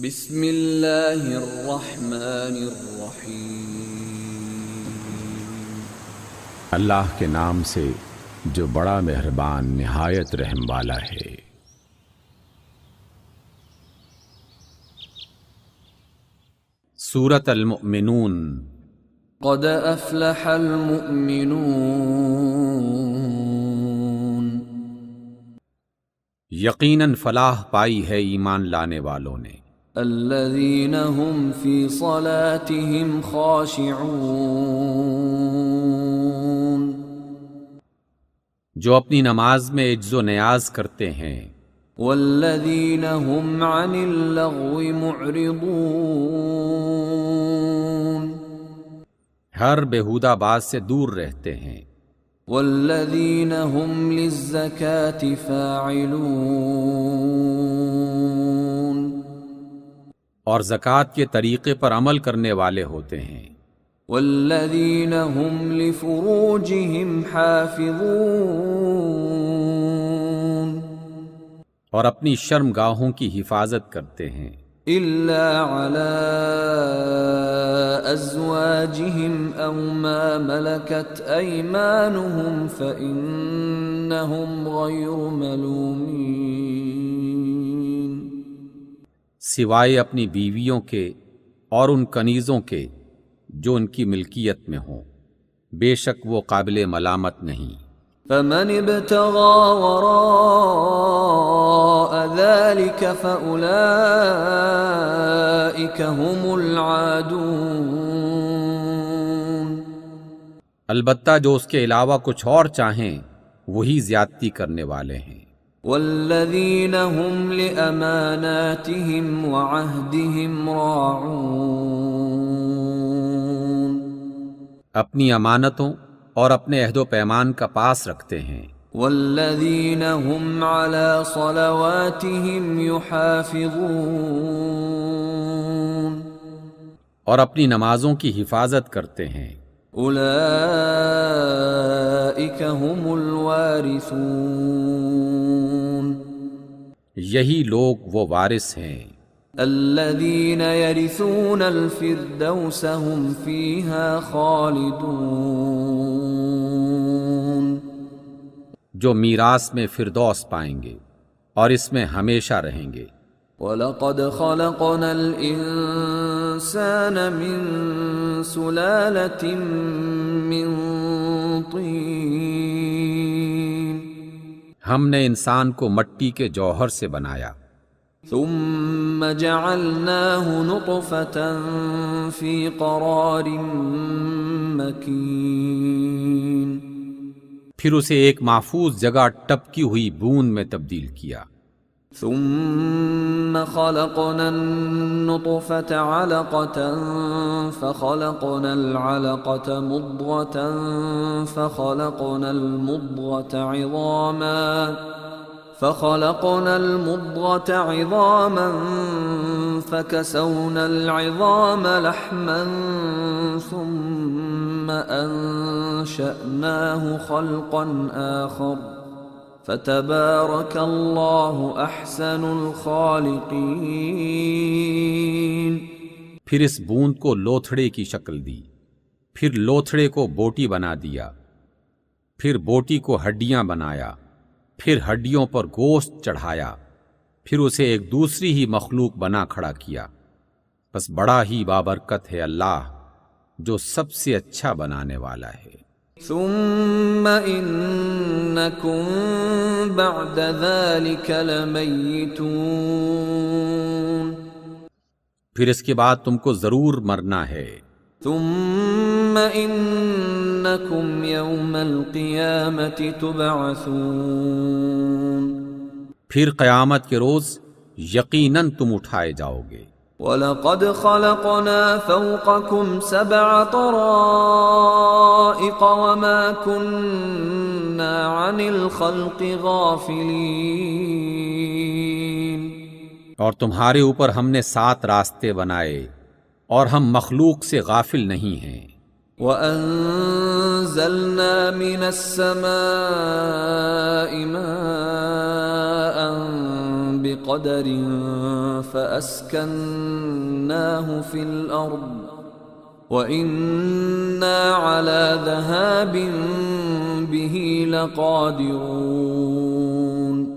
بسم اللہ الرحمن الرحیم۔ اللہ کے نام سے جو بڑا مہربان نہایت رحم والا ہے۔ سورۃ المؤمنون۔ قد افلح المؤمنون۔ یقیناً فلاح پائی ہے ایمان لانے والوں نے۔ الذین هم فی صلاتهم خاشعون۔ جو اپنی نماز میں عجز و نیاز کرتے ہیں۔ والذین هم عن اللغو معرضون۔ ہر بیہودہ بات سے دور رہتے ہیں۔ والذین هم للزکاة فاعلون۔ اور زکوٰۃ کے طریقے پر عمل کرنے والے ہوتے ہیں۔ والذین هم لفروجهم حافظون۔ اور اپنی شرمگاہوں کی حفاظت کرتے ہیں۔ الا علی ازواجهم او ما ملکت ایمانهم فانہم غیر ملومین۔ سوائے اپنی بیویوں کے اور ان کنیزوں کے جو ان کی ملکیت میں ہوں، بے شک وہ قابل ملامت نہیں۔ فمن ابتغى وراء ذلك فأولئك هم العادون۔ البتہ جو اس کے علاوہ کچھ اور چاہیں وہی زیادتی کرنے والے ہیں۔ والذین هم لأماناتهم وعهدهم راعون۔ اپنی امانتوں اور اپنے عہد و پیمان کا پاس رکھتے ہیں۔ والذین هم علی صلواتهم یحافظون۔ اور اپنی نمازوں کی حفاظت کرتے ہیں۔ اولئک هم الوارثون۔ یہی لوگ وہ وارث ہیں۔ الذین یرثون الفردوس هم فیہا خالدون۔ جو میراث میں فردوس پائیں گے اور اس میں ہمیشہ رہیں گے۔ وَلَقَدْ خَلَقْنَا الْإِنسَانَ مِنْ سُلَالَةٍ مِّن طِينٍ۔ ہم نے انسان کو مٹی کے جوہر سے بنایا۔ ثُمَّ جَعَلْنَاهُ نُطْفَةً فِي قَرَارٍ مَّكِينٍ۔ پھر اسے ایک محفوظ جگہ ٹپکی ہوئی بوند میں تبدیل کیا۔ ثم خلقنا النطفة علقة فخلقنا العلقة مضغة فخلقنا المضغة عظاما فكسونا العظام لحما ثم أنشأناه خلقا آخر فتبارک اللہ احسن الخالقین۔ پھر اس بوند کو لوتھڑے کی شکل دی، پھر لوتھڑے کو بوٹی بنا دیا، پھر بوٹی کو ہڈیاں بنایا، پھر ہڈیوں پر گوشت چڑھایا، پھر اسے ایک دوسری ہی مخلوق بنا کھڑا کیا۔ بس بڑا ہی بابرکت ہے اللہ جو سب سے اچھا بنانے والا ہے۔ ثم انکم بعد ذلك لمیتون۔ پھر اس کے بعد تم کو ضرور مرنا ہے۔ ثم انکم یوم القیامة تبعثون۔ پھر قیامت کے روز یقیناً تم اٹھائے جاؤ گے۔ وَلَقَدْ خَلَقْنَا فَوْقَكُمْ سَبْعَ طَرَائِقَ وَمَا كُنَّا عَنِ الْخَلْقِ غَافِلِينَ۔ اور تمہارے اوپر ہم نے 7 راستے بنائے اور ہم مخلوق سے غافل نہیں ہیں۔ وَأَنزَلْنَا مِنَ السَّمَاءِ مَاءً بقدر فأسكناه في الأرض وإنا على ذهاب به لقادرون۔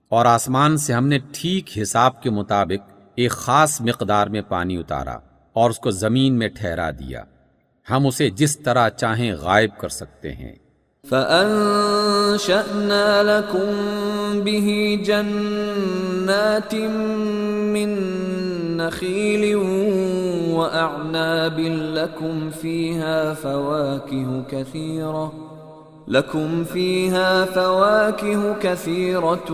اور آسمان سے ہم نے ٹھیک حساب کے مطابق ایک خاص مقدار میں پانی اتارا اور اس کو زمین میں ٹھہرا دیا، ہم اسے جس طرح چاہیں غائب کر سکتے ہیں۔ فَأَنشَأْنَا لَكُم بِهِ جَنَّاتٍ مِّن نَّخِيلٍ وَأَعْنَابٍ لَكُمْ فِيهَا فَوَاكِهُ كَثِيرَةٌ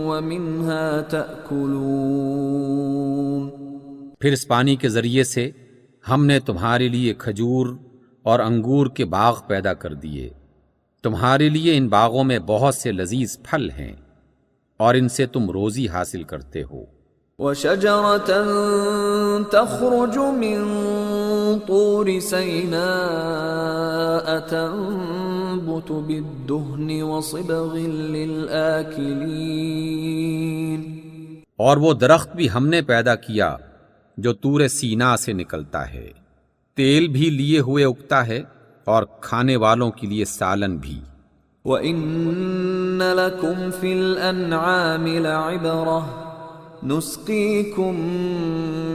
وَمِنْهَا تَأْكُلُونَ۔ پھر اس پانی کے ذریعے سے ہم نے تمہارے لیے کھجور اور انگور کے باغ پیدا کر دیے، تمہارے لیے ان باغوں میں بہت سے لذیذ پھل ہیں اور ان سے تم روزی حاصل کرتے ہو۔ وَشَجَرَةً تَخْرُجُ مِن طُورِ سَيْنَاءَ تَنبُتُ بِالدُّهْنِ وَصِبْغٍ لِّلْآكِلِينَ۔ اور وہ درخت بھی ہم نے پیدا کیا جو طور سینا سے نکلتا ہے، تیل بھی لیے ہوئے اگتا ہے اور کھانے والوں کے لیے سالن بھی۔ وَإِنَّ لَكُمْ فِي الْأَنْعَامِ لَعِبْرَةً نُسْقِيكُم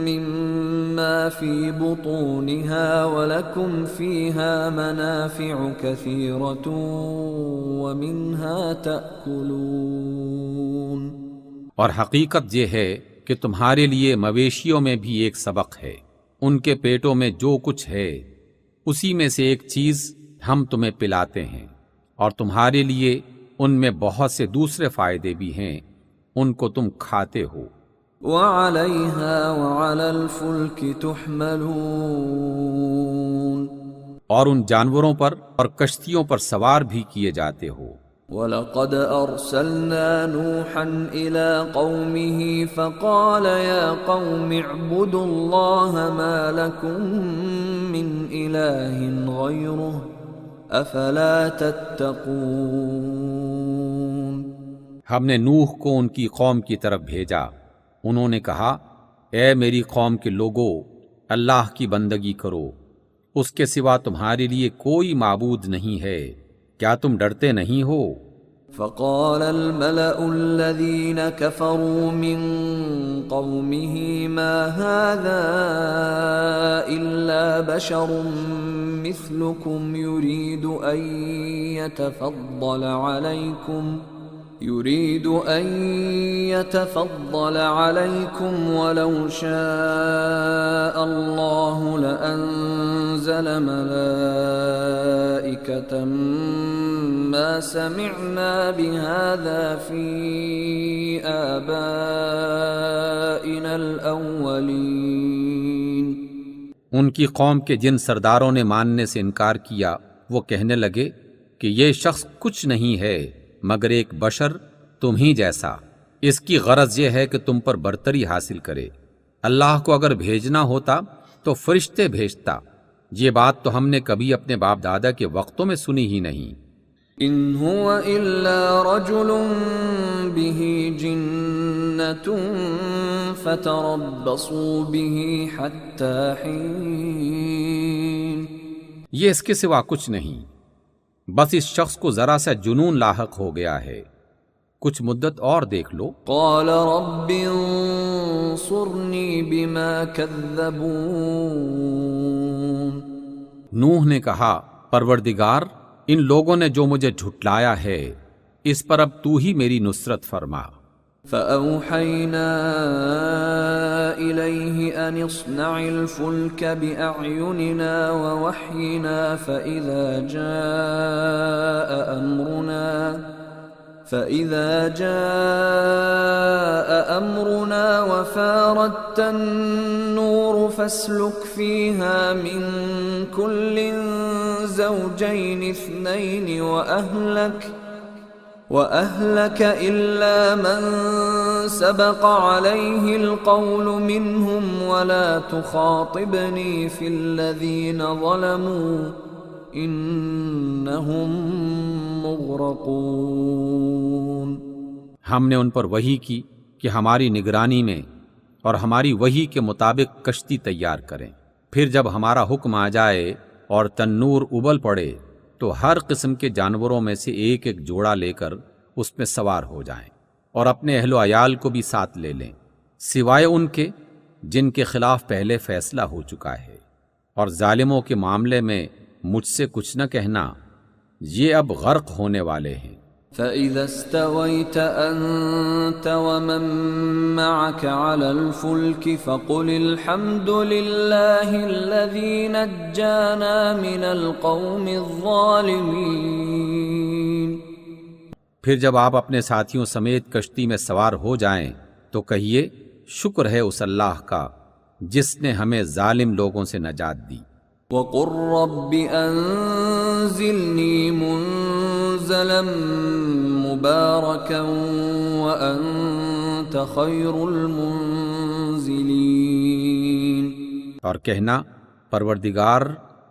مِّمَّا فِي بُطُونِهَا وَلَكُمْ فِيهَا مَنَافِعُ كَثِيرَةٌ وَمِنْهَا تَأْكُلُونَ۔ اور حقیقت یہ ہے کہ تمہارے لیے مویشیوں میں بھی ایک سبق ہے، ان کے پیٹوں میں جو کچھ ہے اسی میں سے ایک چیز ہم تمہیں پلاتے ہیں، اور تمہارے لیے ان میں بہت سے دوسرے فائدے بھی ہیں، ان کو تم کھاتے ہو۔ وَعَلَيْهَا وَعَلَى الْفُلْكِ تُحْمَلُونَ۔ اور ان جانوروں پر اور کشتیوں پر سوار بھی کیے جاتے ہو۔ وَلَقَدْ أَرْسَلْنَا نُوحًا إِلَىٰ قَوْمِهِ فَقَالَ يَا قَوْمِ اعْبُدُوا اللَّهَ مَا لَكُم مِّنْ إِلَٰهٍ غَيْرُهُ أَفَلَا تَتَّقُونَ۔ ہم نے نوح کو ان کی قوم کی طرف بھیجا، انہوں نے کہا، اے میری قوم کے لوگو، اللہ کی بندگی کرو، اس کے سوا تمہارے لیے کوئی معبود نہیں ہے، کیا تم ڈرتے نہیں ہو؟ فقال الملأ الذين كفروا من قومه ما هذا إلا بشر مثلكم يريد أن يتفضل عليكم ولو شاء الله لأنزل ملائكة ما سمعنا بهذا في آبائنا الأولين۔ ان کی قوم کے جن سرداروں نے ماننے سے انکار کیا وہ کہنے لگے کہ یہ شخص کچھ نہیں ہے مگر ایک بشر تم ہی جیسا، اس کی غرض یہ ہے کہ تم پر برتری حاصل کرے، اللہ کو اگر بھیجنا ہوتا تو فرشتے بھیجتا، یہ بات تو ہم نے کبھی اپنے باپ دادا کے وقتوں میں سنی ہی نہیں۔ ان هو الا رجل به جنة فتربصوا به حتى حين۔ یہ اس کے سوا کچھ نہیں، بس اس شخص کو ذرا سا جنون لاحق ہو گیا ہے، کچھ مدت اور دیکھ لو۔ قال رب انصرنی بما كذبون۔ نوح نے کہا، پروردگار، ان لوگوں نے جو مجھے جھٹلایا ہے اس پر اب تو ہی میری نصرت فرما۔ فأوحينا إليه أن اصنع الفلك بأعيننا ووحينا فإذا جاء أمرنا وفاردت النور فاسلك فيها من كل زوجين اثنين وأهلك إلا من سبق عليه القول منهم ولا تخاطبني في الذين ظلموا إنهم مغرقون۔ ہم نے ان پر وحی کی کہ ہماری نگرانی میں اور ہماری وحی کے مطابق کشتی تیار کریں، پھر جب ہمارا حکم آ جائے اور تنور ابل پڑے تو ہر قسم کے جانوروں میں سے ایک ایک جوڑا لے کر اس میں سوار ہو جائیں، اور اپنے اہل و عیال کو بھی ساتھ لے لیں، سوائے ان کے جن کے خلاف پہلے فیصلہ ہو چکا ہے، اور ظالموں کے معاملے میں مجھ سے کچھ نہ کہنا، یہ اب غرق ہونے والے ہیں۔ فَإِذَا اسْتَوَيْتَ أَنْتَ وَمَن مَّعَكَ عَلَى الْفُلْكِ فَقُلِ الْحَمْدُ لِلَّهِ الَّذِي نَجَّانَا مِنَ الْقَوْمِ الظَّالِمِينَ۔ پھر جب آپ اپنے ساتھیوں سمیت کشتی میں سوار ہو جائیں تو کہیے شکر ہے اس اللہ کا جس نے ہمیں ظالم لوگوں سے نجات دی۔ وَقُلْ رَبِّ أَنزِلْنِي مُنزَلًا مُبَارَكًا وَأَنْتَ خَيْرُ الْمُنزِلِينَ۔ اور کہنا پروردگار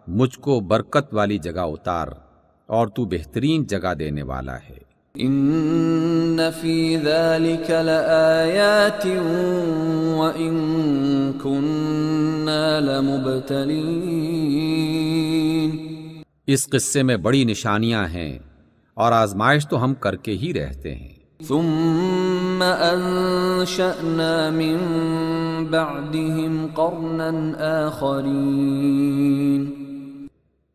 مجھ کو برکت والی جگہ اتار اور تو بہترین جگہ دینے والا ہے۔ ان فی ذلک لآیات وإن كنا لمبتلین۔ اس قصے میں بڑی نشانیاں ہیں اور آزمائش تو ہم کر کے ہی رہتے ہیں۔ ثم انشأنا من بعدهم قرنا آخرین۔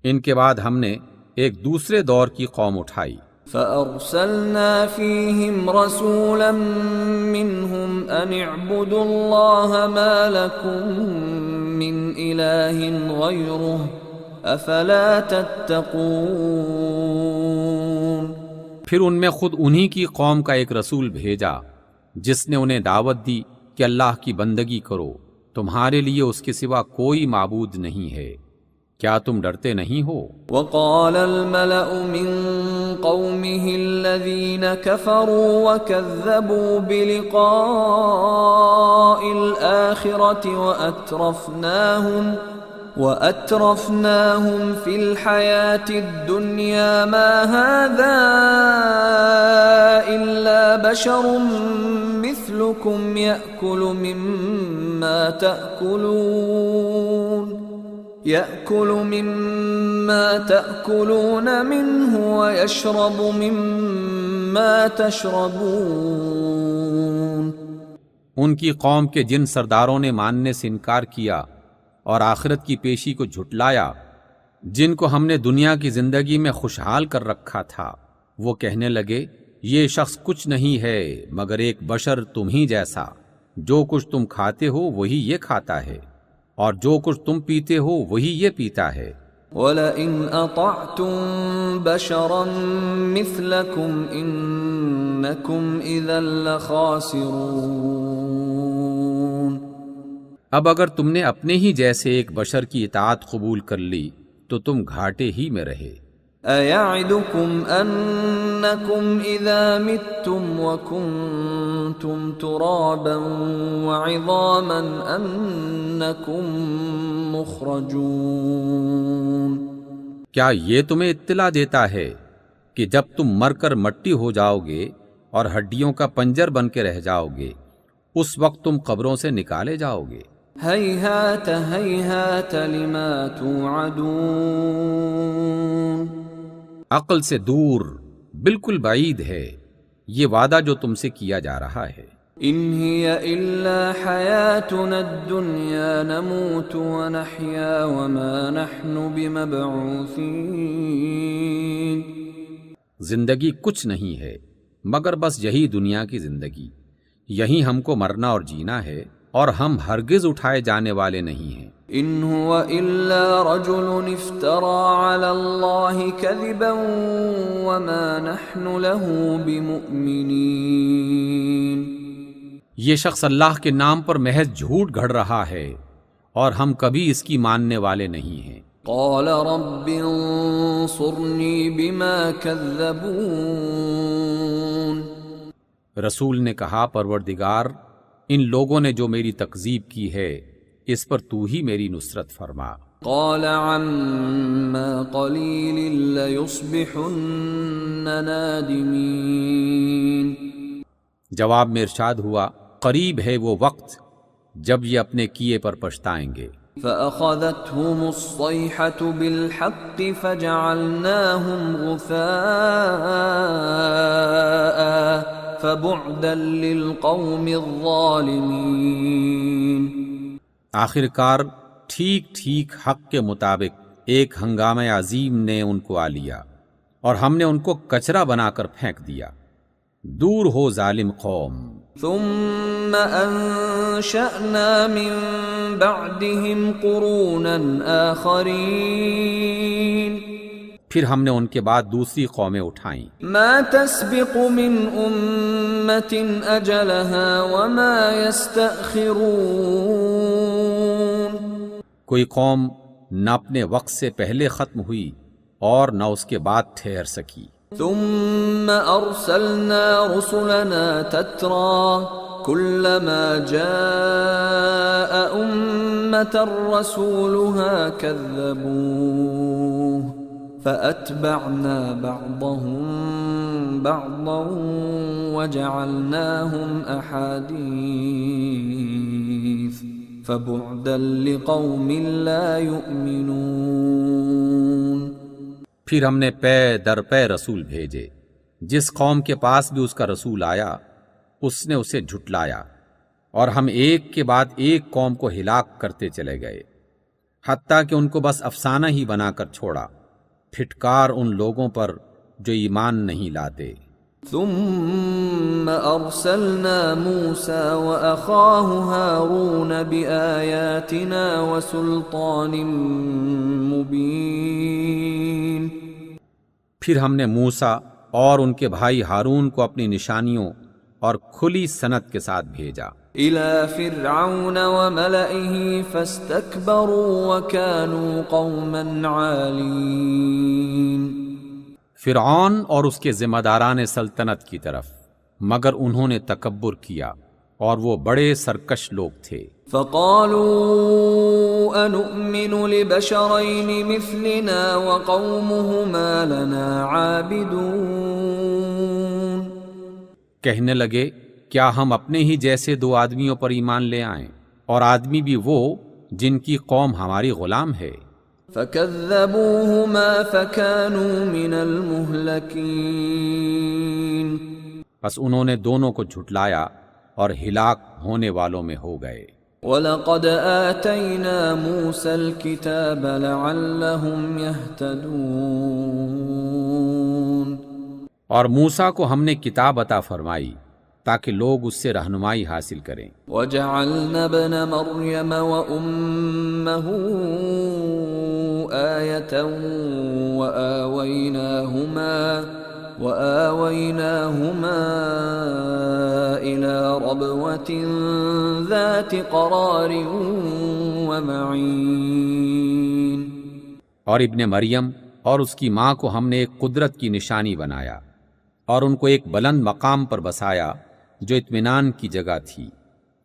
ان کے بعد ہم نے ایک دوسرے دور کی قوم اٹھائی۔ فأرسلنا فيهم رسولا منهم أن اعبدوا الله ما لكم من إله غيره أفلا تتقون۔ پھر ان میں خود انہی کی قوم کا ایک رسول بھیجا جس نے انہیں دعوت دی کہ اللہ کی بندگی کرو، تمہارے لیے اس کے سوا کوئی معبود نہیں ہے، کیا تم ڈرتے نہیں ہو؟ وقال الملأ من قومه الذين كفروا وكذبوا بلقاء الآخرة وأترفناهم في الحياة الدنيا ما هذا إلا بشر مثلكم يأكل مما تأكلون منه ويشرب مما تشربون۔ ان کی قوم کے جن سرداروں نے ماننے سے انکار کیا اور آخرت کی پیشی کو جھٹلایا، جن کو ہم نے دنیا کی زندگی میں خوشحال کر رکھا تھا، وہ کہنے لگے یہ شخص کچھ نہیں ہے مگر ایک بشر تم ہی جیسا، جو کچھ تم کھاتے ہو وہی یہ کھاتا ہے اور جو کچھ تم پیتے ہو وہی یہ پیتا ہے۔ وَلَئِنْ أَطَعْتُمْ بَشَرًا مِثْلَكُمْ إِنَّكُمْ إِذًا لَخَاسِرُونَ۔ اب اگر تم نے اپنے ہی جیسے ایک بشر کی اطاعت قبول کر لی تو تم گھاٹے ہی میں رہے۔ أَيَعِدُكُمْ أَنَّكُمْ إِذَا مِتُّمْ وَكُنْتُمْ تُرَابًا وَعِظَامًا أَنَّكُمْ مُخْرَجُونَ۔ کیا یہ تمہیں اطلاع دیتا ہے کہ جب تم مر کر مٹی ہو جاؤ گے اور ہڈیوں کا پنجر بن کے رہ جاؤ گے، اس وقت تم قبروں سے نکالے جاؤ گے؟ هَيْهَاتَ هَيْهَاتَ لِمَا تُوعَدُونَ۔ عقل سے دور، بالکل بعید ہے یہ وعدہ جو تم سے کیا جا رہا ہے۔ إِنْ هِيَ إِلَّا حَيَاتُنَا الدُّنْيَا نَمُوتُ وَنَحْيَا وَمَا نَحْنُ بِمَبْعُوثِينَ۔ زندگی کچھ نہیں ہے مگر بس یہی دنیا کی زندگی، یہی ہم کو مرنا اور جینا ہے، اور ہم ہرگز اٹھائے جانے والے نہیں ہیں۔ إِنْ هُوَ إِلَّا رَجُلٌ افْتَرَى عَلَى اللَّهِ كَذِبًا وَمَا نَحْنُ لَهُ بِمُؤْمِنِينَ۔ یہ شخص اللہ کے نام پر محض جھوٹ گھڑ رہا ہے اور ہم کبھی اس کی ماننے والے نہیں ہیں۔ قَالَ رَبِّ انصُرْنِي بِمَا كَذَّبُونَ۔ رسول نے کہا پروردگار ان لوگوں نے جو میری تکذیب کی ہے اس پر تو ہی میری نصرت فرما۔ قال عما قلیل لیصبحن نادمین۔ جواب میں ارشاد ہوا، قریب ہے وہ وقت جب یہ اپنے کیے پر پچھتائیں گے۔ فأخذتهم الصيحة بالحق فجعلناهم غثاء فبعدا للقوم الظالمين۔ آخر کار ٹھیک ٹھیک حق کے مطابق ایک ہنگامہ عظیم نے ان کو آ لیا اور ہم نے ان کو کچرا بنا کر پھینک دیا۔ دور ہو ظالم قوم۔ ثم انشأنا من بعدهم قرونا آخرین، پھر ہم نے ان کے بعد دوسری قومیں اٹھائیں۔ ما تسبق من امة اجلها وما يستأخرون، کوئی قوم نہ اپنے وقت سے پہلے ختم ہوئی اور نہ اس کے بعد ٹھہر سکی۔ ثم ارسلنا رسلنا تترا كلما جاء امة رسولها كذبوه فاتبعنا بعضهم بعضا وجعلناهم احاديث فبعدا لقوم لا يؤمنون۔ پھر ہم نے پے در پے رسول بھیجے، جس قوم کے پاس بھی اس کا رسول آیا اس نے اسے جھٹلایا، اور ہم ایک کے بعد ایک قوم کو ہلاک کرتے چلے گئے، حتیٰ کہ ان کو بس افسانہ ہی بنا کر چھوڑا۔ پھٹکار ان لوگوں پر جو ایمان نہیں لاتے۔ ثم ارسلنا موسى واخاه هارون بآياتنا وسلطان مبين، پھر ہم نے موسیٰ اور ان کے بھائی ہارون کو اپنی نشانیوں اور کھلی صنعت کے ساتھ بھیجا۔ الى فرعون وملئه فاستكبروا وكانوا قوما عالين، فرعون اور اس کے ذمہ داران سلطنت کی طرف، مگر انہوں نے تکبر کیا اور وہ بڑے سرکش لوگ تھے۔ فقالوا انؤمن لبشرين مثلنا وقومهما لنا عابدون، کہنے لگے کیا ہم اپنے ہی جیسے دو آدمیوں پر ایمان لے آئیں، اور آدمی بھی وہ جن کی قوم ہماری غلام ہے۔ فكذبوهما فكانوا من المهلكين، پس انہوں نے دونوں کو جھٹلایا اور ہلاک ہونے والوں میں ہو گئے۔ وَلَقَدْ آتَيْنَا مُوسَى الْكِتَابَ لَعَلَّهُمْ يَهْتَدُونَ، اور موسیٰ کو ہم نے کتاب عطا فرمائی تاکہ لوگ اس سے رہنمائی حاصل کریں۔ وَجَعَلْنَا ابْنَ مَرْيَمَ وَأُمَّهُ آيَةً وَآوَيْنَاهُمَا إِلَى رَبْوَةٍ ذَاتِ قَرَارٍ وَمَعِينٍ، اور ابن مریم اور اس کی ماں کو ہم نے ایک قدرت کی نشانی بنایا اور ان کو ایک بلند مقام پر بسایا جو اطمینان کی جگہ تھی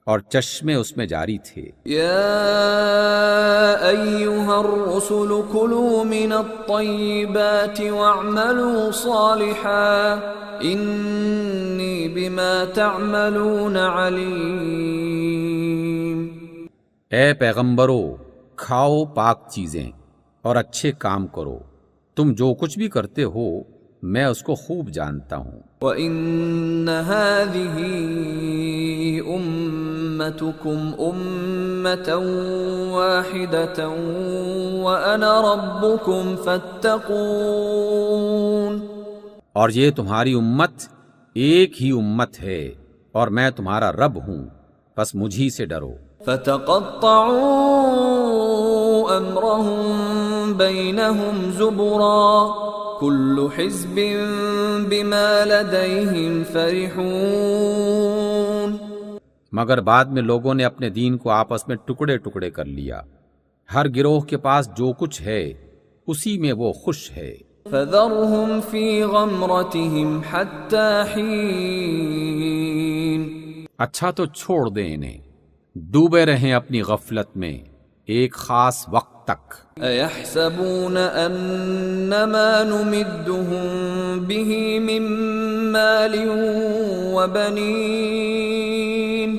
اور چشمے اس میں جاری تھے۔ یا ایھا الرسل کلوا من الطیبات واعملوا صالحا انی بما تعملون علیم۔ اے پیغمبرو، کھاؤ پاک چیزیں اور اچھے کام کرو، تم جو کچھ بھی کرتے ہو میں اس کو خوب جانتا ہوں۔ وَإِنَّ هَذِهِ أُمَّتُكُمْ أُمَّةً وَاحِدَةً وَأَنَا رَبُّكُمْ فَاتَّقُونِ، اور یہ تمہاری امت ایک ہی امت ہے اور میں تمہارا رب ہوں، بس مجھی سے ڈرو۔ فَتَقَطَّعُوا أَمْرَهُمْ بَيْنَهُمْ زُبُرًا كُلُّ حِزْبٍ بِمَا لَدَيْهِمْ فَرِحُونَ، مگر بعد میں لوگوں نے اپنے دین کو آپس میں ٹکڑے ٹکڑے کر لیا، ہر گروہ کے پاس جو کچھ ہے اسی میں وہ خوش ہے۔ فَذَرْهُمْ فِي غَمْرَتِهِمْ حَتَّى حِينٍ، اچھا تو چھوڑ دیں انہیں، ڈوبے رہیں اپنی غفلت میں ایک خاص وقت تک۔ أَيَحْسَبُونَ أَنَّمَا نُمِدُّهُم بِهِ مِن مال وبنین.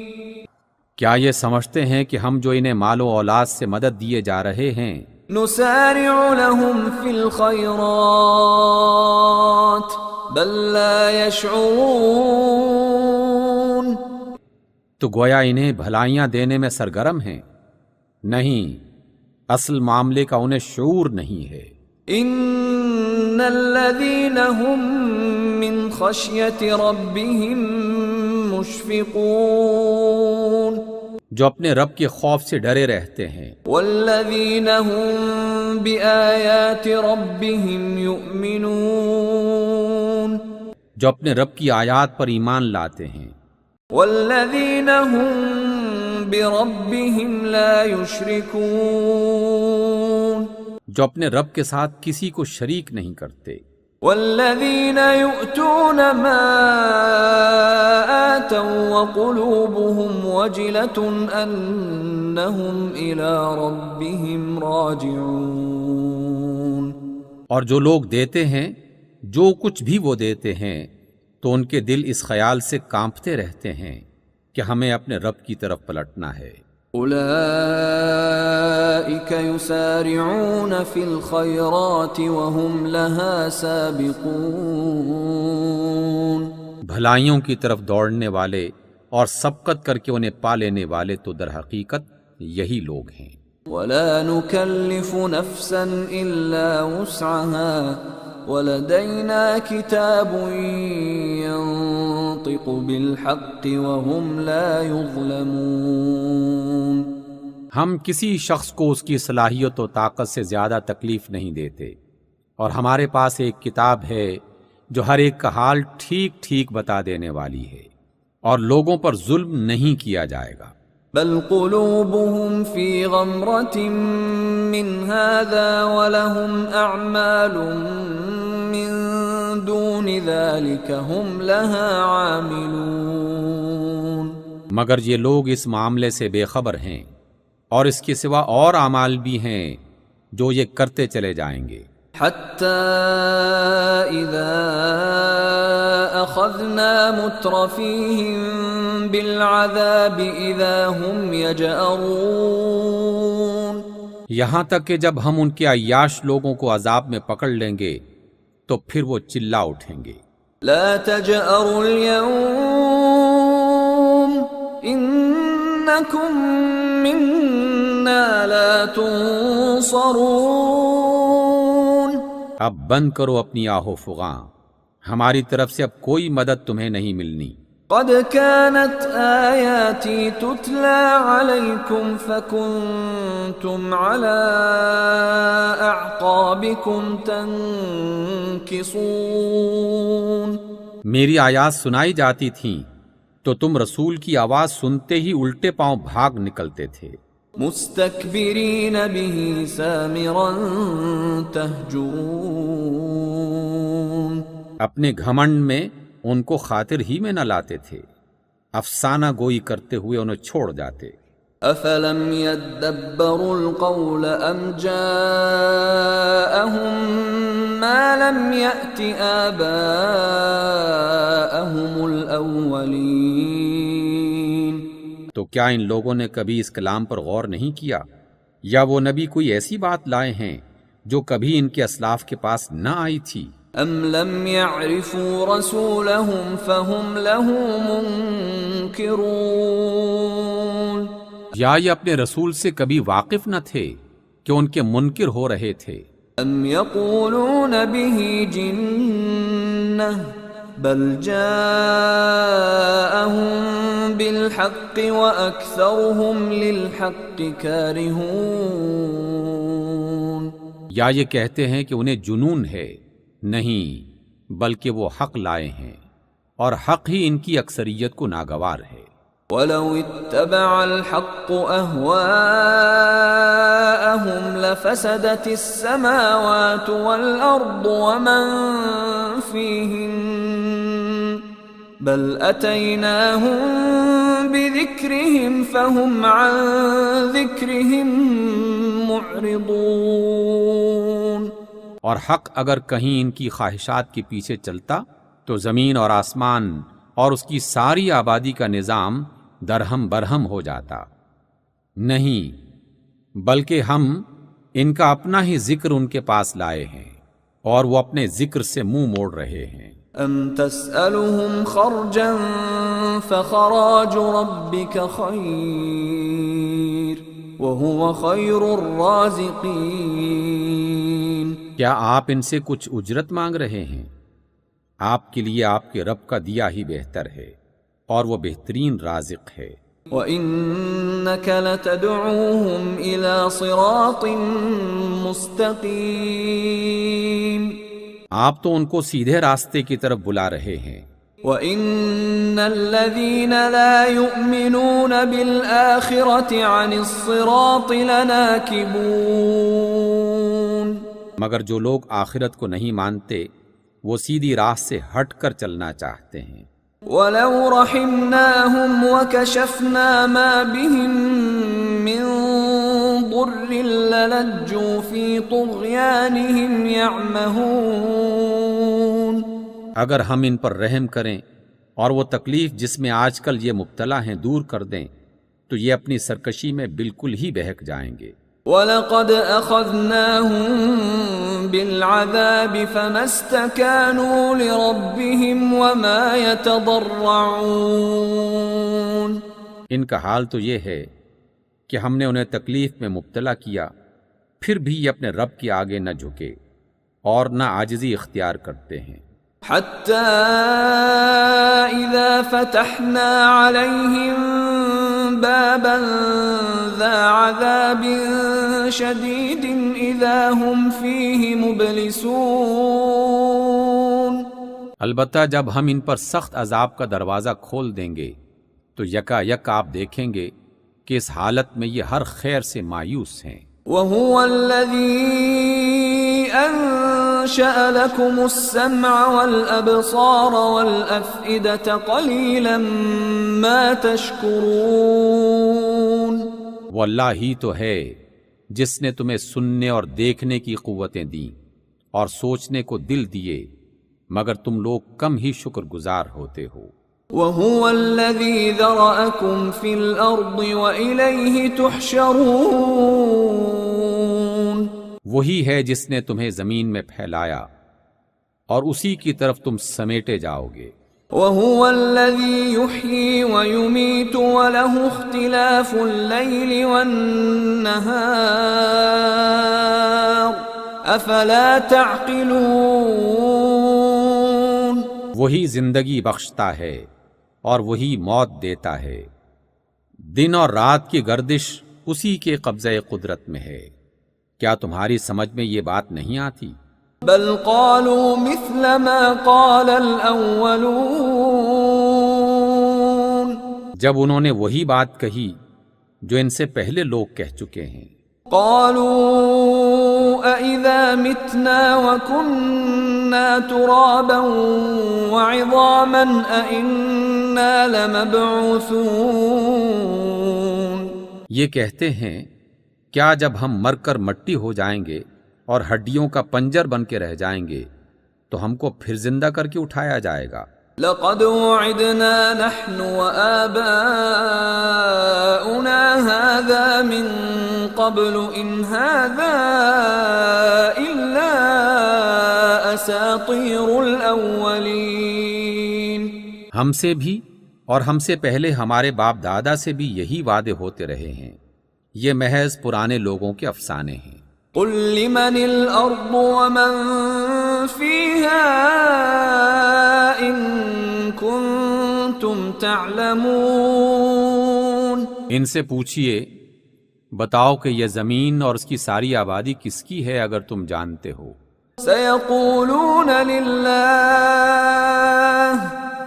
کیا یہ سمجھتے ہیں کہ ہم جو انہیں مال و اولاد سے مدد دیے جا رہے ہیں نسارع لهم في الخيرات بل لا يشعرون. تو گویا انہیں بھلائیاں دینے میں سرگرم ہیں؟ نہیں، اصل معاملے کا انہیں شعور نہیں ہے. ان الذين هم من خشية ربهم مشفقون. جو اپنے رب کے خوف سے ڈرے رہتے ہیں. والذین هم بآیات ربهم یؤمنون. جو اپنے رب کی آیات پر ایمان لاتے ہیں. والذین هم بربهم لا یشرکون. جو اپنے رب کے ساتھ کسی کو شریک نہیں کرتے. والذین یؤتون ما آتوا وقلوبهم وجلة انہم الی ربهم راجعون. اور جو لوگ دیتے ہیں، جو کچھ بھی وہ دیتے ہیں، تو ان کے دل اس خیال سے کانپتے رہتے ہیں کہ ہمیں اپنے رب کی طرف پلٹنا ہے. اولئک یسارعون فی الخیرات وهم لها سابقون. بھلائیوں کی طرف دوڑنے والے اور سبقت کر کے انہیں پا لینے والے تو در حقیقت یہی لوگ ہیں. ولا نکلف نفسا الا وسعها ولدینا کتاب ينطق بالحق وهم لا يظلمون. ہم کسی شخص کو اس کی صلاحیت و طاقت سے زیادہ تکلیف نہیں دیتے، اور ہمارے پاس ایک کتاب ہے جو ہر ایک کا حال ٹھیک ٹھیک بتا دینے والی ہے، اور لوگوں پر ظلم نہیں کیا جائے گا. بل قلوبهم في غمرة من هذا ولهم أعمال من دون ذلك هم لها عاملون. مگر یہ لوگ اس معاملے سے بے خبر ہیں، اور اس کے سوا اور اعمال بھی ہیں جو یہ کرتے چلے جائیں گے. حتى إذا أخذنا مترفيهم بالعذاب إذا هم يجأرون. یہاں تک کہ جب ہم ان کے عیاش لوگوں کو عذاب میں پکڑ لیں گے تو پھر وہ چلا اٹھیں گے. لا تجأروا اليوم إنكم منا لا تنصرون. اب بند کرو اپنی آہ و فغاں، ہماری طرف سے اب کوئی مدد تمہیں نہیں ملنی. قد كانت آياتي تتلى عليكم فكنتم على أعقابكم تنكصون. میری آیات سنائی جاتی تھیں تو تم رسول کی آواز سنتے ہی الٹے پاؤں بھاگ نکلتے تھے. مستكبرين به سامرا تهجرون. اپنے گھمنڈ میں ان کو خاطر ہی میں نہ لاتے تھے، افسانہ گوئی کرتے ہوئے انہیں چھوڑ جاتے. افلم يدبروا القول ام جاءهم ما لم يأت آباءهم الاولین. تو کیا ان لوگوں نے کبھی اس کلام پر غور نہیں کیا، یا وہ نبی کوئی ایسی بات لائے ہیں جو کبھی ان کے اسلاف کے پاس نہ آئی تھی؟ ام لم يعرفوا رسولهم فهم له منکرون. یا یہ اپنے رسول سے کبھی واقف نہ تھے کہ ان کے منکر ہو رہے تھے؟ ام یقولون به جنہ بل جاءهم بالحق واکثرهم للحق کارہون. یا یہ کہتے ہیں کہ انہیں جنون ہے؟ نہیں، بلکہ وہ حق لائے ہیں، اور حق ہی ان کی اکثریت کو ناگوار ہے. وَلَوِ اتَّبَعَ الْحَقُّ أَهْوَاءَهُمْ لَفَسَدَتِ السَّمَاوَاتُ وَالْأَرْضُ وَمَنْ فِيهِنَّ بَلْ أَتَيْنَاهُمْ بِذِكْرِهِمْ فَهُمْ عَنْ ذِكْرِهِمْ مُعْرِضُونَ. اور حق اگر کہیں ان کی خواہشات کے پیچھے چلتا تو زمین اور آسمان اور اس کی ساری آبادی کا نظام درہم برہم ہو جاتا۔ نہیں، بلکہ ہم ان کا اپنا ہی ذکر ان کے پاس لائے ہیں اور وہ اپنے ذکر سے منہ موڑ رہے ہیں۔ ام تسألهم خرجا فخراج ربك خیر وهو خیر الرازقین۔ کیا آپ ان سے کچھ اجرت مانگ رہے ہیں؟ آپ کے لیے آپ کے رب کا دیا ہی بہتر ہے اور وہ بہترین رازق ہے۔ وَإِنَّكَ لَتَدْعُوهُمْ إِلَى صِرَاطٍ مُسْتَقِيمٍ، آپ تو ان کو سیدھے راستے کی طرف بلا رہے ہیں۔ وَإِنَّ الَّذِينَ لَا يُؤْمِنُونَ بِالْآخِرَةِ عَنِ الصِّرَاطِ لَنَاكِبُونَ، مگر جو لوگ آخرت کو نہیں مانتے وہ سیدھی راہ سے ہٹ کر چلنا چاہتے ہیں۔ وَلَوْ رَحِمْنَاهُمْ وَكَشَفْنَا مَا بِهِمْ مِنْ ضُرٍّ لَلَجُّوا فِي طُغْيَانِهِمْ يَعْمَهُونَ، اگر ہم ان پر رحم کریں اور وہ تکلیف جس میں آج کل یہ مبتلا ہیں دور کر دیں تو یہ اپنی سرکشی میں بالکل ہی بہک جائیں گے۔ وَلَقَدْ أَخَذْنَاهُمْ بِالْعَذَابِ فَمَا اسْتَكَانُوا لِرَبِّهِمْ وَمَا يَتَضَرَّعُونَ، ان کا حال تو یہ ہے کہ ہم نے انہیں تکلیف میں مبتلا کیا پھر بھی یہ اپنے رب کے آگے نہ جھکے اور نہ عاجزی اختیار کرتے ہیں۔ حَتَّى إِذَا فَتَحْنَا عَلَيْهِمْ بَابًا ذَا عَذَابٍ شَدِيدٍ إِذَا هُمْ فِيهِ مُبْلِسُونَ، البتہ جب ہم ان پر سخت عذاب کا دروازہ کھول دیں گے تو یکا یک آپ دیکھیں گے کہ اس حالت میں یہ ہر خیر سے مایوس ہیں۔ وَهُوَ الَّذِي أَنشَأَ لَكُمُ السَّمْعَ وَالْأَبْصَارَ وَالْأَفْئِدَةَ قَلِيلًا مَا تَشْكُرُونَ، وہ اللہ ہی تو ہے جس نے تمہیں سننے اور دیکھنے کی قوتیں دیں اور سوچنے کو دل دیے، مگر تم لوگ کم ہی شکر گزار ہوتے ہو۔ وَهُوَ الَّذِي ذَرَأَكُمْ فِي الْأَرْضِ وَإِلَيْهِ تُحْشَرُونَ، وہی ہے جس نے تمہیں زمین میں پھیلایا اور اسی کی طرف تم سمیٹے جاؤ گے۔ وَهُوَ الَّذِي يُحْيِي وَيُمِيتُ وَلَهُ اخْتِلَافُ اللَّيْلِ وَالنَّهَارِ أَفَلَا تَعْقِلُونَ، وہی زندگی بخشتا ہے اور وہی موت دیتا ہے، دن اور رات کی گردش اسی کے قبضہ قدرت میں ہے، کیا تمہاری سمجھ میں یہ بات نہیں آتی؟ بل قالوا مثل ما قال الأولون، جب انہوں نے وہی بات کہی جو ان سے پہلے لوگ کہہ چکے ہیں۔ قالوا أَإِذَا مِتْنَا وَكُنَّا تُرَابًا وَعِظَامًا أَإِنَّا لَمَبْعُوثُونَ، یہ کہتے ہیں کیا جب ہم مر کر مٹی ہو جائیں گے اور ہڈیوں کا پنجر بن کے رہ جائیں گے تو ہم کو پھر زندہ کر کے اٹھایا جائے گا؟ لقد وعدنا نحن وآباؤنا هذا من قبل إن هذا إلا أساطير الأولين، ہم سے بھی اور ہم سے پہلے ہمارے باپ دادا سے بھی یہی وعدے ہوتے رہے ہیں، یہ محض پرانے لوگوں کے افسانے ہیں۔ قل لمن الأرض ومن فيها إن كنتم تعلمون، ان سے پوچھئے بتاؤ کہ یہ زمین اور اس کی ساری آبادی کس کی ہے اگر تم جانتے ہو۔ سيقولون لله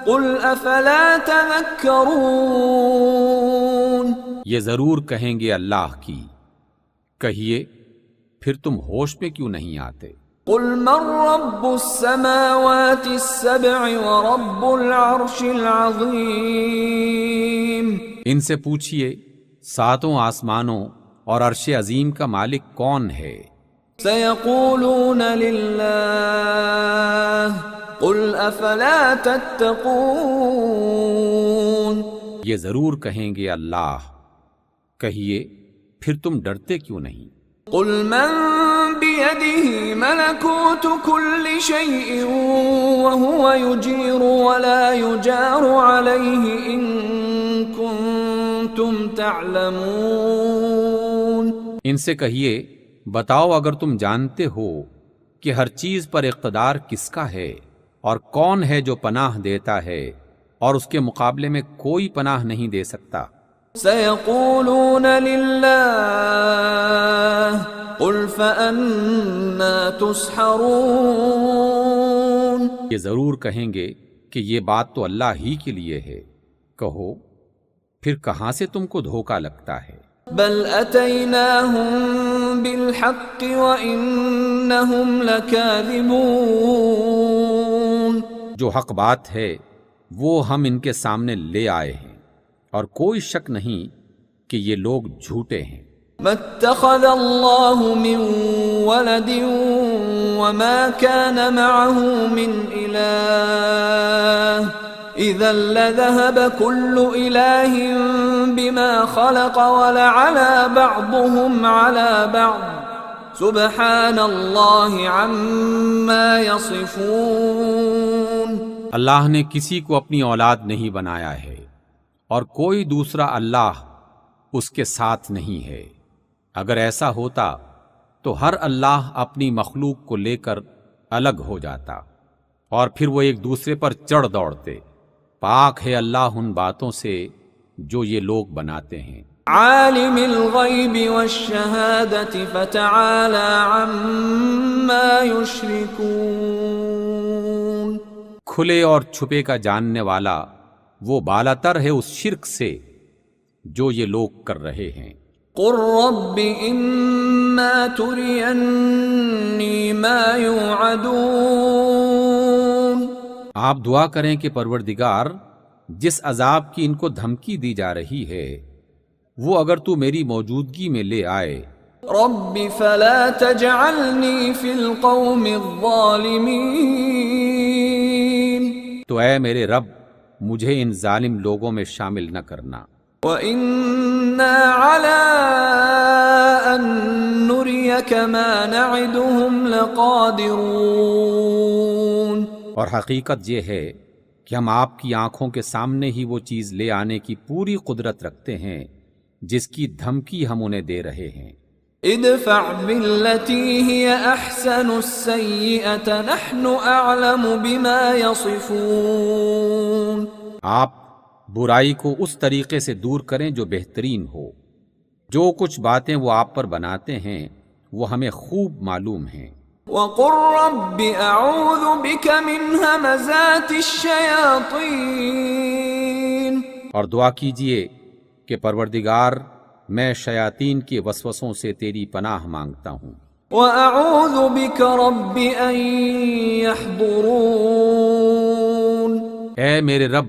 قل أفلا تذكرون، یہ ضرور کہیں گے اللہ کی، کہیے پھر تم ہوش میں کیوں نہیں آتے؟ قل من رب السماوات السبع ورب العرش العظیم، ان سے پوچھئے ساتوں آسمانوں اور عرش عظیم کا مالک کون ہے؟ سيقولون لله قل افلا تتقون یہ ضرور کہیں گے اللہ، کہیے پھر تم ڈرتے کیوں نہیں؟ قل من بيده ملكوت كل شيء وهو يجير ولا يجار عليه إن كنتم تعلمون۔ ان سے کہیے بتاؤ اگر تم جانتے ہو کہ ہر چیز پر اقتدار کس کا ہے اور کون ہے جو پناہ دیتا ہے اور اس کے مقابلے میں کوئی پناہ نہیں دے سکتا۔ سيقولون لله قل فأنا تسحرون۔ یہ ضرور کہیں گے کہ یہ بات تو اللہ ہی کے لیے ہے، کہو پھر کہاں سے تم کو دھوکا لگتا ہے؟ بل اتیناہم بالحق وانہم لکاذبون۔ جو حق بات ہے وہ ہم ان کے سامنے لے آئے ہیں، اور کوئی شک نہیں کہ یہ لوگ جھوٹے ہیں۔ ما اتخذ اللہ من ولد وما كان معه من الہ اذا لذهب كل الہ بما خلق ولعلى بعضهم على بعض سبحان اللہ عما يصفون۔ اللہ نے کسی کو اپنی اولاد نہیں بنایا ہے، اور کوئی دوسرا اللہ اس کے ساتھ نہیں ہے۔ اگر ایسا ہوتا تو ہر اللہ اپنی مخلوق کو لے کر الگ ہو جاتا، اور پھر وہ ایک دوسرے پر چڑھ دوڑتے۔ پاک ہے اللہ ان باتوں سے جو یہ لوگ بناتے ہیں۔ عالم الغیب والشہادۃ فتعالی عما یشرکون۔ کھلے اور چھپے کا جاننے والا وہ بالاتر ہے اس شرک سے جو یہ لوگ کر رہے ہیں۔ قل رب اما ترینی ما یوعدون۔ آپ دعا کریں کہ پروردگار جس عذاب کی ان کو دھمکی دی جا رہی ہے وہ اگر تو میری موجودگی میں لے آئے۔ رب فلا تجعلنی فی القوم الظالمین۔ تو اے میرے رب مجھے ان ظالم لوگوں میں شامل نہ کرنا۔ وَإِنَّا عَلَىٰ أَن نُّرِيَكَ مَا نَعِدُهُمْ لَقَادِرُونَ۔ اور حقیقت یہ ہے کہ ہم آپ کی آنکھوں کے سامنے ہی وہ چیز لے آنے کی پوری قدرت رکھتے ہیں جس کی دھمکی ہم انہیں دے رہے ہیں۔ ادفع بالتي هي احسن السيئة نحن اعلم بما يصفون۔ آپ برائی کو اس طریقے سے دور کریں جو بہترین ہو۔ جو کچھ باتیں وہ آپ پر بناتے ہیں وہ ہمیں خوب معلوم ہیں۔ وقل رب اعوذ بك من همزات الشياطين۔ اور دعا کیجئے کہ پروردگار میں شیاطین کے وسوسوں سے تیری پناہ مانگتا ہوں۔ وَأَعُوذُ بِكَ رَبِّ أَن يَحْضُرُونَ۔ اے میرے رب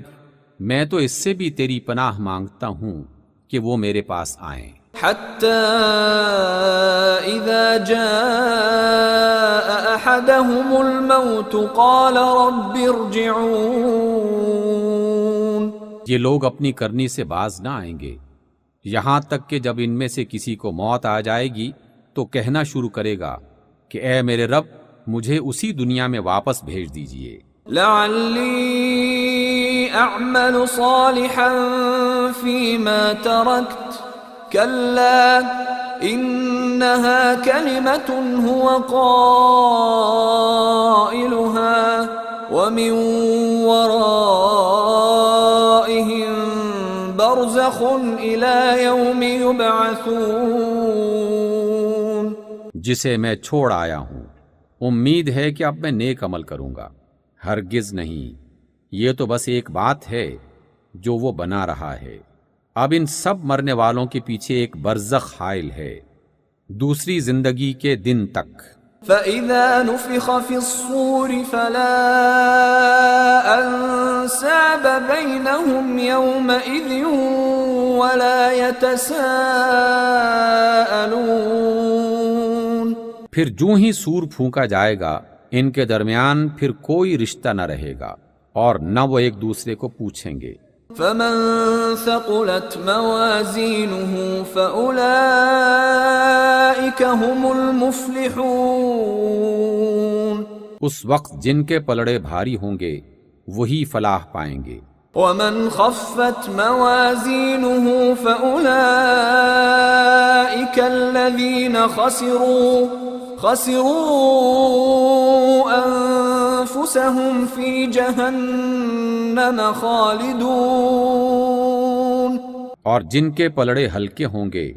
میں تو اس سے بھی تیری پناہ مانگتا ہوں کہ وہ میرے پاس آئیں۔ حَتَّى إِذَا جَاءَ أَحَدَهُمُ الْمَوْتُ قَالَ رَبِّ ارْجِعُونَ۔ یہ لوگ اپنی کرنی سے باز نہ آئیں گے، یہاں تک کہ جب ان میں سے کسی کو موت آ جائے گی تو کہنا شروع کرے گا کہ اے میرے رب مجھے اسی دنیا میں واپس بھیج دیجئے۔ لعلی اعمل صالحا فیما ترکت کلا انها کلمة هو قائلها ومن ورائهم برزخ الى یوم یبعثون۔ جسے میں چھوڑ آیا ہوں امید ہے کہ اب میں نیک عمل کروں گا، ہرگز نہیں، یہ تو بس ایک بات ہے جو وہ بنا رہا ہے۔ اب ان سب مرنے والوں کے پیچھے ایک برزخ حائل ہے، دوسری زندگی کے دن تک۔ فَإِذَا نُفِخَ فِي الصُّورِ فَلَا أَنْسَابَ بَيْنَهُمْ يَوْمَئِذٍ وَلَا يَتَسَاءَلُونَ۔ پھر جوں ہی سور پھونکا جائے گا ان کے درمیان پھر کوئی رشتہ نہ رہے گا اور نہ وہ ایک دوسرے کو پوچھیں گے۔ فمن ثقلت موازینه فأولئک هم المفلحون۔ اس وقت جن کے پلڑے بھاری ہوں گے وہی فلاح پائیں گے۔ ومن خفت موازینه فأولئک الذین خسروا انفسهم فی جہنم خالدون۔ اور جن کے پلڑے ہلکے ہوں گے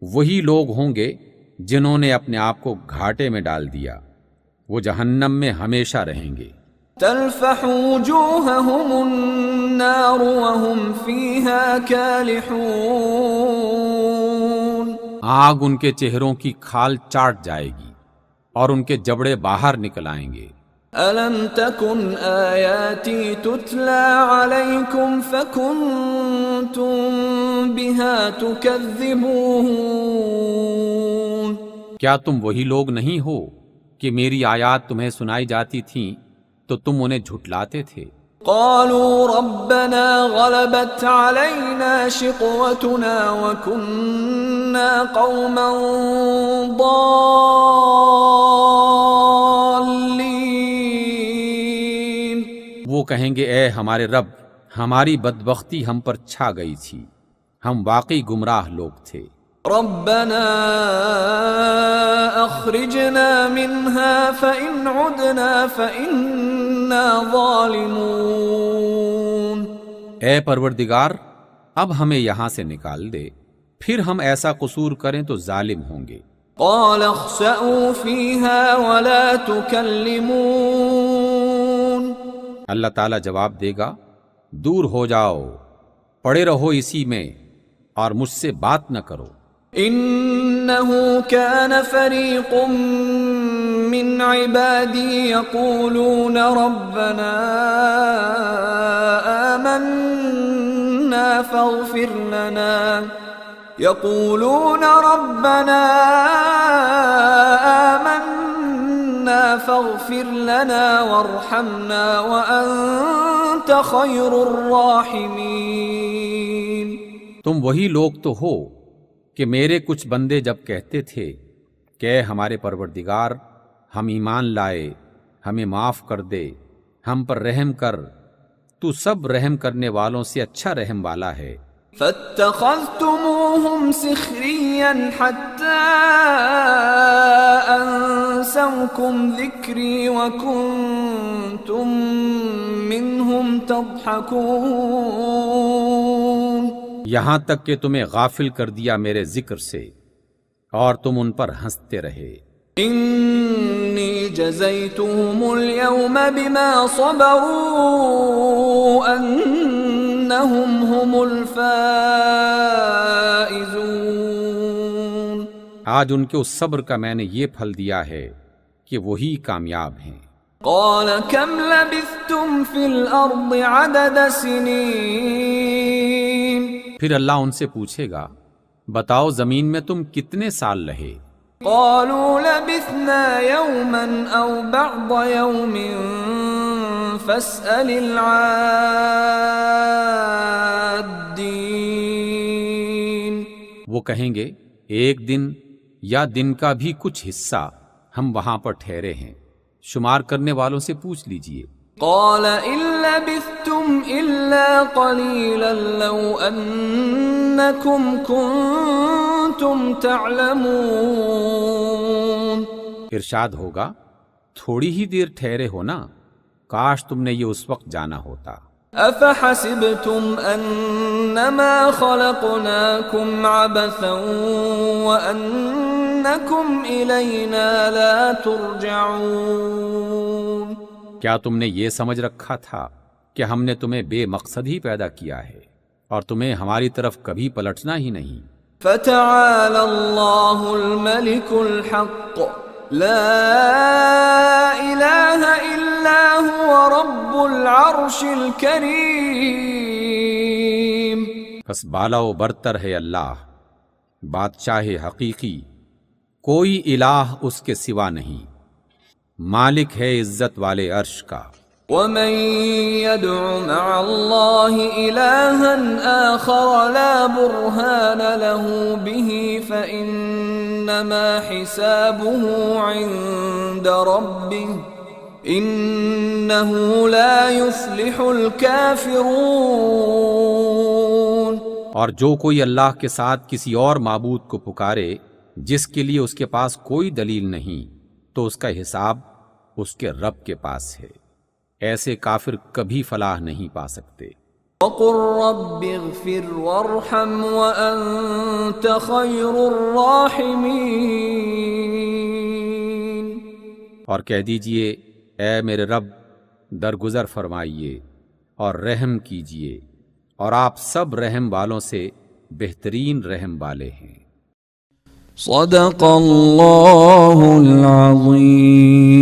وہی لوگ ہوں گے جنہوں نے اپنے آپ کو گھاٹے میں ڈال دیا، وہ جہنم میں ہمیشہ رہیں گے۔ تلفح وجوہہم النار وہم فیہا کالحون۔ آگ ان کے چہروں کی کھال چاٹ جائے گی اور ان کے جبڑے باہر نکل آئیں گے۔ أَلَمْ تَكُنْ آيَاتِي تُتْلَى عَلَيْكُمْ فَكُنْتُمْ بِهَا تُكَذِّبُونَ۔ کیا تم وہی لوگ نہیں ہو کہ میری آیات تمہیں سنائی جاتی تھیں تو تم انہیں جھٹلاتے تھے؟ قالوا ربنا غلبت علينا شقوتنا وكنا قوما ضالين۔ وہ کہیں گے اے ہمارے رب، ہماری بدبختی ہم پر چھا گئی تھی، ہم واقعی گمراہ لوگ تھے۔ ربنا اخرجنا منها فإن عدنا فإنا ظالمون۔ اے پروردگار، اب ہمیں یہاں سے نکال دے، پھر ہم ایسا قصور کریں تو ظالم ہوں گے۔ قال اخسئوا فيها ولا تكلمون۔ اللہ تعالیٰ جواب دے گا، دور ہو جاؤ، پڑے رہو اسی میں اور مجھ سے بات نہ کرو۔ انه كان فريق من عبادي يقولون ربنا آمنا فاغفر لنا وارحمنا وأنت خير الراحمين۔ تم وہی لوگ تو ہو کہ میرے کچھ بندے جب کہتے تھے کہ اے ہمارے پروردگار، ہم ایمان لائے، ہمیں معاف کر دے، ہم پر رحم کر، تو سب رحم کرنے والوں سے اچھا رحم والا ہے۔ فاتخذتموهم سخريا حتى أنسوكم ذكري وكنتم منهم تضحكون۔ یہاں تک کہ تمہیں غافل کر دیا میرے ذکر سے اور تم ان پر ہنستے رہے۔ انی جزیتهم اليوم بما صبروا انہم هم الفائزون۔ آج ان کے اس صبر کا میں نے یہ پھل دیا ہے کہ وہی کامیاب ہیں۔ قال كم لبثتم في الارض عدد سنین۔ پھر اللہ ان سے پوچھے گا، بتاؤ زمین میں تم کتنے سال رہے؟ قالوا لبثنا يوما او بعض يوم فاسأل العادين۔ وہ کہیں گے ایک دن یا دن کا بھی کچھ حصہ ہم وہاں پر ٹھہرے ہیں، شمار کرنے والوں سے پوچھ لیجئے۔ قال إن لبثتم إلا قليلا لو أنكم كنتم تعلمون۔ ارشاد ہوگا، تھوڑی ہی دیر ٹھہرے ہو نا، کاش تم نے یہ اس وقت جانا ہوتا۔ أفحسبتم أنما خلقناكم عبثا وأنكم إلينا لا ترجعون۔ کیا تم نے یہ سمجھ رکھا تھا کہ ہم نے تمہیں بے مقصد ہی پیدا کیا ہے اور تمہیں ہماری طرف کبھی پلٹنا ہی نہیں؟ فتعالى الله الملك الحق لا إله إلا هو رب العرش الكريم۔ پس بالا و برتر ہے اللہ، بادشاہ حقیقی، کوئی الہ اس کے سوا نہیں، مالک ہے عزت والے عرش کا۔ ومن يدع مع الله إلها آخر لا برهان له به فإنما حسابه عند ربه إنه لا يفلح الكافرون۔ اور جو کوئی اللہ کے ساتھ کسی اور معبود کو پکارے جس کے لیے اس کے پاس کوئی دلیل نہیں، تو اس کا حساب اس کے رب کے پاس ہے، ایسے کافر کبھی فلاح نہیں پا سکتے۔ وَقُلْ رَبِّ اغْفِرْ وَارْحَمْ وَأَنْتَ خَيْرُ الرَّاحِمِينَ، اور کہہ دیجئے اے میرے رب درگزر فرمائیے اور رحم کیجئے، اور آپ سب رحم والوں سے بہترین رحم والے ہیں۔ صدق اللہ العظیم۔